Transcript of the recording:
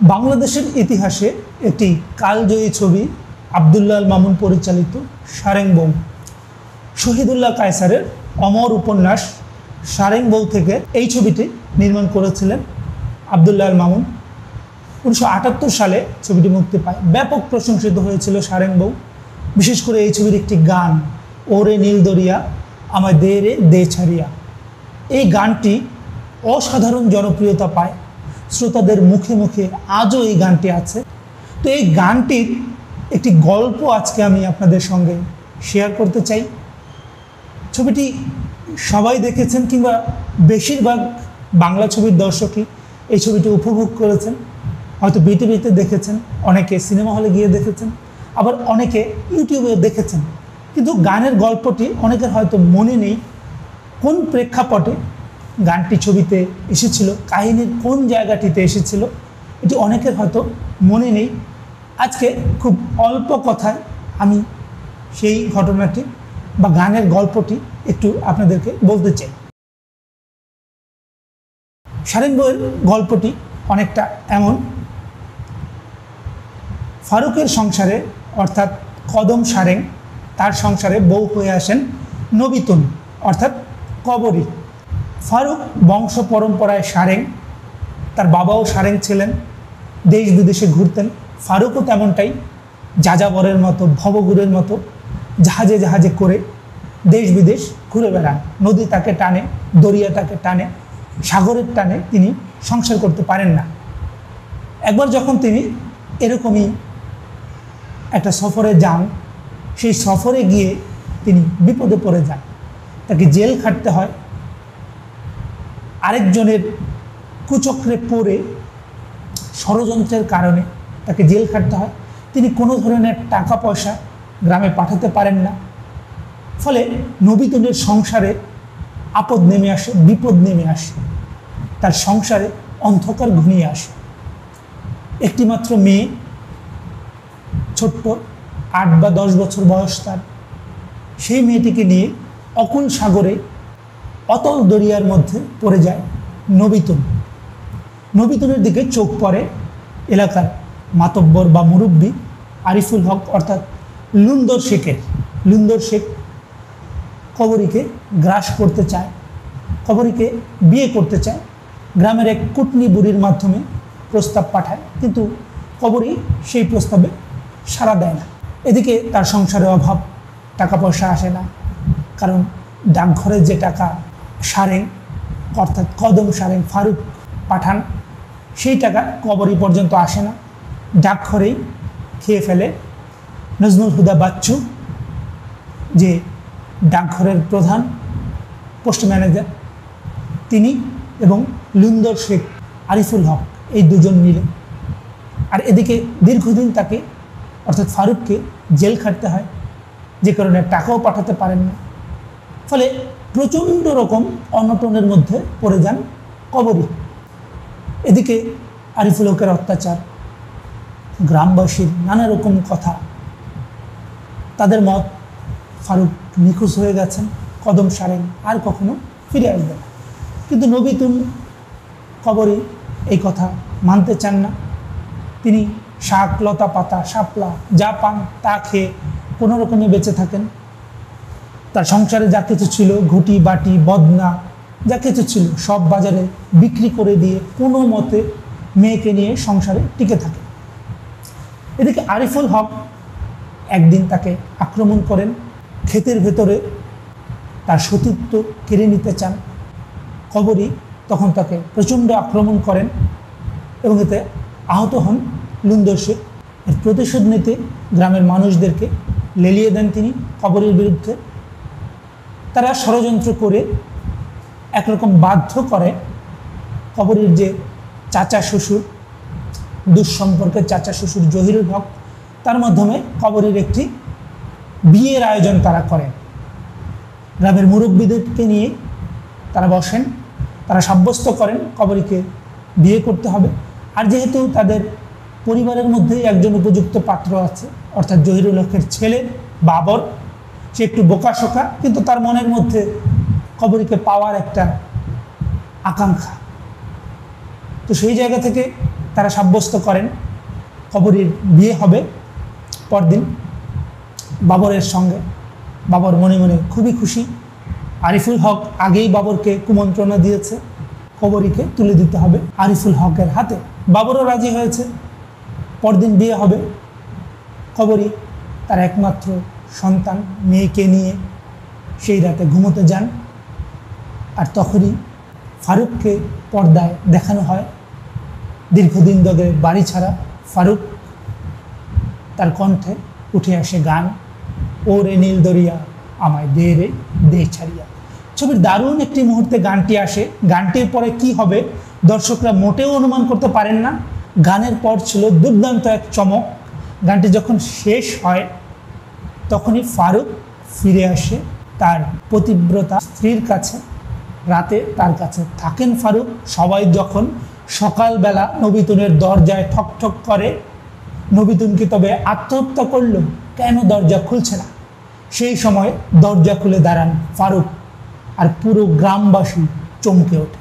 বাংলাদেশের ইতিহাসে একটি কালজয়ী ছবি আব্দুল্লাহ আল মামুন পরিচালিত সারেং বউ। শহীদুল্লাহ কায়সারের অমর উপন্যাস সারেং বউ থেকে এই ছবিটি নির্মাণ করেছিলেন আব্দুল্লাহ আল মামুন। 1978 সালে ছবিটি মুক্তি পায়। ব্যাপক প্রশংসিত হয়েছিল সারেং বউ। বিশেষ করে এই ছবির একটি গান, ওরে নীল দরিয়া আমায় দে রে দে ছাড়িয়া, এই গানটি অসাধারণ জনপ্রিয়তা পায়। শ্রোতাদের মুখে মুখে আজও এই গানটি আছে। তো এই গানটির একটি গল্প আজকে আমি আপনাদের সঙ্গে শেয়ার করতে চাই। ছবিটি সবাই দেখেছেন, কিংবা বেশিরভাগ বাংলা ছবির দর্শকই এই ছবিটি উপভোগ করেছেন। হয়তো বিটিভিতে দেখেছেন, অনেকে সিনেমা হলে গিয়ে দেখেছেন, আবার অনেকে ইউটিউবে দেখেছেন। কিন্তু গানের গল্পটি অনেকের হয়তো মনে নেই, কোন প্রেক্ষাপটে গানটি ছবিতে এসেছিল, কাহিনীর কোন জায়গাটিতে এসেছিল, এটি অনেকের হয়তো মনে নেই। আজকে খুব অল্প কথায় আমি সেই ঘটনাটি বা গানের গল্পটি একটু আপনাদেরকে বলতে চাই। সারেং বউয়ের গল্পটি অনেকটা এমন। ফারুকের সংসারে, অর্থাৎ কদম সারেং, তার সংসারে বউ হয়ে আসেন নবিতুন, অর্থাৎ কবরী। ফারুক বংশ পরম্পরায় সারেং, তার বাবাও সারেং ছিলেন, দেশ বিদেশে ঘুরতেন। ফারুকও তেমনটাই, যাযাবরের মতো, ভবঘুরের মতো জাহাজে জাহাজে করে দেশ বিদেশ ঘুরে বেড়ান। নদী তাকে টানে, দরিয়া তাকে টানে, সাগরের টানে তিনি সংসার করতে পারেন না। একবার যখন তিনি এরকমই একটা সফরে যান, সেই সফরে গিয়ে তিনি বিপদে পড়ে যান, তাকে জেল খাটতে হয়। আরেকজনের কুচক্রে পড়ে ষড়যন্ত্রের কারণে তাকে জেল খাটতে হয়। তিনি কোনো ধরনের টাকা পয়সা গ্রামে পাঠাতে পারেন না। ফলে নবিতুনের সংসারে আপদ নেমে আসে, বিপদ নেমে আসে, তার সংসারে অন্ধকার ঘনিয়ে আসে। একটিমাত্র মেয়ে, ছোট্ট 8 বা 10 বছর বয়স তার, সেই মেয়েটিকে নিয়ে অকুল সাগরে, অতল দরিয়ার মধ্যে পড়ে যায় নবিতুন। নবিতুনের দিকে চোখ পড়ে এলাকার মাতব্বর বা মুরব্বী আরিফুল হক, অর্থাৎ লুন্দর শেখের। লুন্দর শেখ কবরীকে গ্রাস করতে চায়, কবরীকে বিয়ে করতে চায়। গ্রামের এক কুটনি বুড়ির মাধ্যমে প্রস্তাব পাঠায়, কিন্তু কবরী সেই প্রস্তাবে সাড়া দেয় না। এদিকে তার সংসারে অভাব, টাকা পয়সা আসে না, কারণ ডাকঘরে যে টাকা সারেং, অর্থাৎ কদম সারেং ফারুক পাঠান, সেই টাকা কবরী পর্যন্ত আসে না। ডাকঘরেই খেয়ে ফেলে নজরুল হুদা বাচ্চু, যে ডাকঘরের প্রধান, পোস্ট ম্যানেজার, তিনি এবং লুন্দর শেখ আরিফুল হক, এই দুজন মিলে। আর এদিকে দীর্ঘদিন তাকে, অর্থাৎ ফারুককে জেল খাটতে হয়, যে কারণে টাকাও পাঠাতে পারেন না। ফলে প্রচণ্ড রকম অনটনের মধ্যে পড়ে যান কবরী। এদিকে আরিফুল হকের অত্যাচার, গ্রামবাসীর নানা রকম কথা, তাদের মত ফারুক নিখোঁজ হয়ে গেছেন, কদম সারেং আর কখনো ফিরে আসবে না। কিন্তু নবিতুন কবরী এই কথা মানতে চান না। তিনি শাক, লতা পাতা, শাপলা যা পান তা খেয়ে কোনো রকমে বেঁচে থাকেন। তার সংসারে যা কিছু ছিল, ঘুটি বাটি বদনা যা কিছু ছিল, সব বাজারে বিক্রি করে দিয়ে কোনো মতে মেয়েকে নিয়ে সংসারে টিকে থাকে। এদিকে আরিফুল হক একদিন তাকে আক্রমণ করেন, ক্ষেতের ভেতরে তার সতীত্ব কেড়ে নিতে চান। কবরী তখন তাকে প্রচণ্ড আক্রমণ করেন এবং এতে আহত হন লুন্দর শেখ। এর প্রতিশোধ নিতে গ্রামের মানুষদেরকে লেলিয়ে দেন তিনি কবরীর বিরুদ্ধে। তারা ষড়যন্ত্র করে একরকম বাধ্য করে কবরীর যে চাচা শ্বশুর, দুঃসম্পর্কের চাচা শ্বশুর জহিরুল হক, তার মাধ্যমে কবরীর একটি বিয়ের আয়োজন তারা করেন। গ্রামের মুরব্বীদেরকে নিয়ে তারা বসেন, তারা সাব্যস্ত করেন কবরীকে বিয়ে করতে হবে। আর যেহেতু তাদের পরিবারের মধ্যেই একজন উপযুক্ত পাত্র আছে, অর্থাৎ জহিরুল হকের ছেলে বাবর, সে একটু বোকাশোকা, কিন্তু তার মনের মধ্যে কবরীকে পাওয়ার একটা আকাঙ্ক্ষা। তো সেই জায়গা থেকে তারা সাব্যস্ত করেন কবরীর বিয়ে হবে পরদিন বাবরের সঙ্গে। বাবর মনে মনে খুবই খুশি। আরিফুল হক আগেই বাবরকে কুমন্ত্রণা দিয়েছে, কবরীকে তুলে দিতে হবে আরিফুল হকের হাতে। বাবরও রাজি হয়েছে। পরদিন বিয়ে হবে। কবরী তার একমাত্র সন্তান মেয়েকে নিয়ে সেই রাতে ঘুমোতে যান। আর তখনই ফারুককে পর্দায় দেখানো হয়। দীর্ঘদিন ধরে বাড়ি ছাড়া ফারুক, তার কণ্ঠে উঠে আসে গান, ও রে নীল দরিয়া আমায় দে রে দে ছাড়িয়া। ছবির দারুণ একটি মুহূর্তে গানটি আসে। গানটির পরে কি হবে দর্শকরা মোটেও অনুমান করতে পারেন না। গানের পর ছিল দুর্দান্ত এক চমক। গানটি যখন শেষ হয় তখনই ফারুক ফিরে আসে তার পতিব্রতা স্ত্রীর কাছে। রাতে তার কাছে থাকেন ফারুক। সবাই যখন সকালবেলা নবীতুনের দরজায় ঠক ঠক করে, নবীতুন কি তবে আত্মহত্যা করল, কেন দরজা খুলছে না, সেই সময় দরজা খুলে দাঁড়ান ফারুক। আর পুরো গ্রামবাসী চমকে ওঠে।